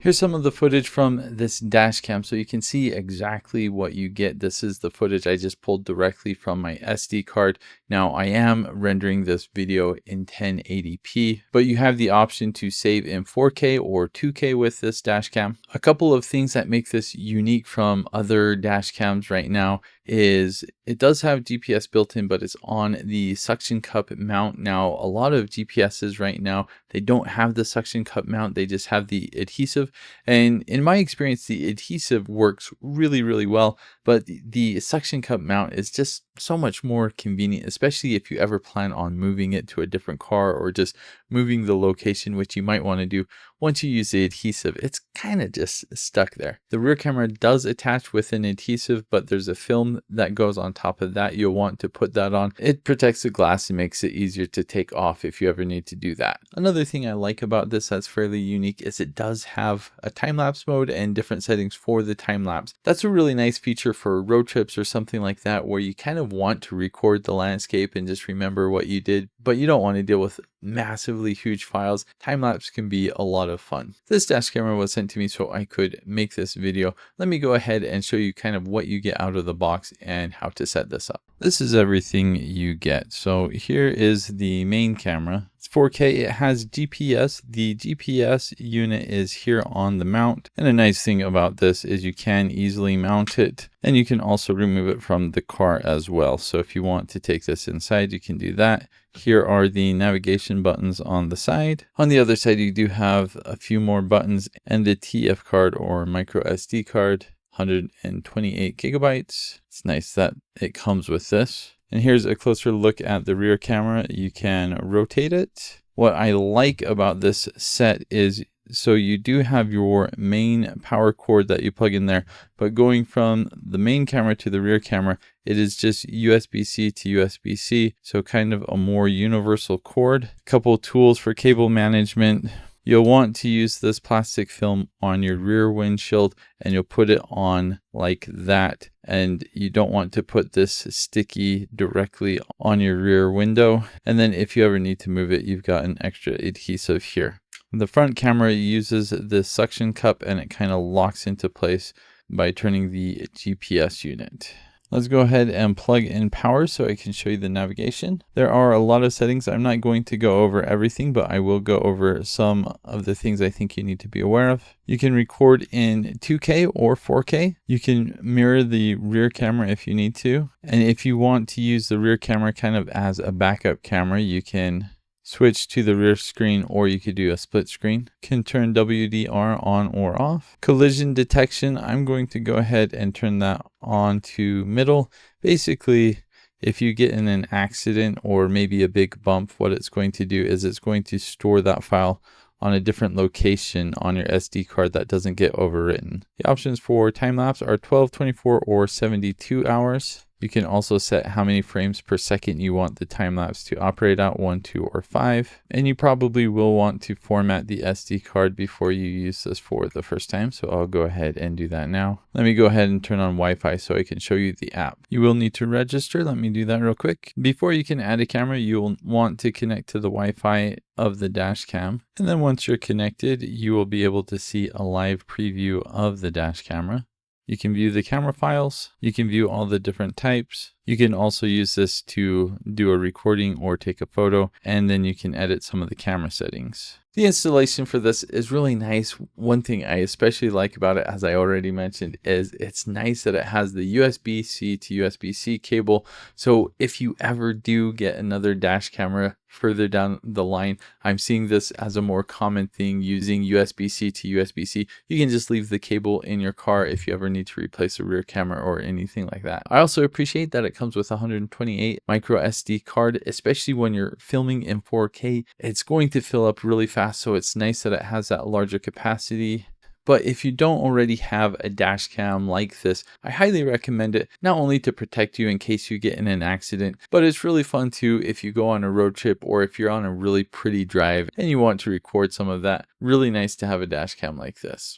Here's some of the footage from this dash cam so you can see exactly what you get. This is the footage I just pulled directly from my SD card. Now I am rendering this video in 1080p, but you have the option to save in 4K or 2K with this dash cam. A couple of things that make this unique from other dash cams right now is it does have GPS built in, but it's on the suction cup mount. Now, a lot of GPSs right now, they don't have the suction cup mount. They just have the adhesive. And in my experience, the adhesive works really, really well, but the suction cup mount is just so much more convenient, especially if you ever plan on moving it to a different car or just moving the location, which you might want to do. Once you use the adhesive, it's kind of just stuck there. The rear camera does attach with an adhesive, but there's a film that goes on top of that. You'll want to put that on. It protects the glass and makes it easier to take off if you ever need to do that. Another thing I like about this that's fairly unique is it does have a time-lapse mode and different settings for the time-lapse. That's a really nice feature for road trips or something like that, where you kind of want to record the landscape and just remember what you did, but you don't want to deal with massively huge files. Time-lapse can be a lot of fun. This dash camera was sent to me so I could make this video. Let me go ahead and show you kind of what you get out of the box and how to set this up. This is everything you get. So here is the main camera. It's 4K. It has GPS. The GPS unit is here on the mount. And a nice thing about this is you can easily mount it, and you can also remove it from the car as well. So if you want to take this inside, you can do that. Here are the navigation buttons on the side. On the other side, you do have a few more buttons and the TF card or micro SD card, 128 gigabytes. It's nice that it comes with this. And here's a closer look at the rear camera. You can rotate it. What I like about this set is, so you do have your main power cord that you plug in there, but going from the main camera to the rear camera, it is just USB-C to USB-C. So kind of a more universal cord. A couple of tools for cable management. You'll want to use this plastic film on your rear windshield, and you'll put it on like that. And you don't want to put this sticky directly on your rear window. And then if you ever need to move it, you've got an extra adhesive here. The front camera uses this suction cup, and it kind of locks into place by turning the GPS unit. Let's go ahead and plug in power so I can show you the navigation. There are a lot of settings. I'm not going to go over everything, but I will go over some of the things I think you need to be aware of. You can record in 2K or 4K. You can mirror the rear camera if you need to. And if you want to use the rear camera kind of as a backup camera, you can switch to the rear screen, or you could do a split screen. Can turn WDR on or off. Collision detection, I'm going to go ahead and turn that on to middle. Basically, if you get in an accident or maybe a big bump, what it's going to do is it's going to store that file on a different location on your SD card that doesn't get overwritten. The options for time-lapse are 12, 24, or 72 hours. You can also set how many frames per second you want the time-lapse to operate at, 1, 2, or 5. And you probably will want to format the SD card before you use this for the first time. So I'll go ahead and do that now. Let me go ahead and turn on Wi-Fi so I can show you the app. You will need to register. Let me do that real quick. Before you can add a camera, you'll want to connect to the Wi-Fi of the dash cam. And then once you're connected, you will be able to see a live preview of the dash camera. You can view the camera files. You can view all the different types. You can also use this to do a recording or take a photo, and then you can edit some of the camera settings. The installation for this is really nice. One thing I especially like about it, as I already mentioned, is it's nice that it has the USB-C to USB-C cable. So if you ever do get another dash camera further down the line, I'm seeing this as a more common thing, using USB-C to USB-C. You can just leave the cable in your car if you ever need to replace a rear camera or anything like that. I also appreciate that it comes with a 128 micro SD card, especially when you're filming in 4K. It's going to fill up really fast, so it's nice that it has that larger capacity. But if you don't already have a dash cam like this, I highly recommend it, not only to protect you in case you get in an accident, but it's really fun too if you go on a road trip or if you're on a really pretty drive and you want to record some of that. Really nice to have a dash cam like this.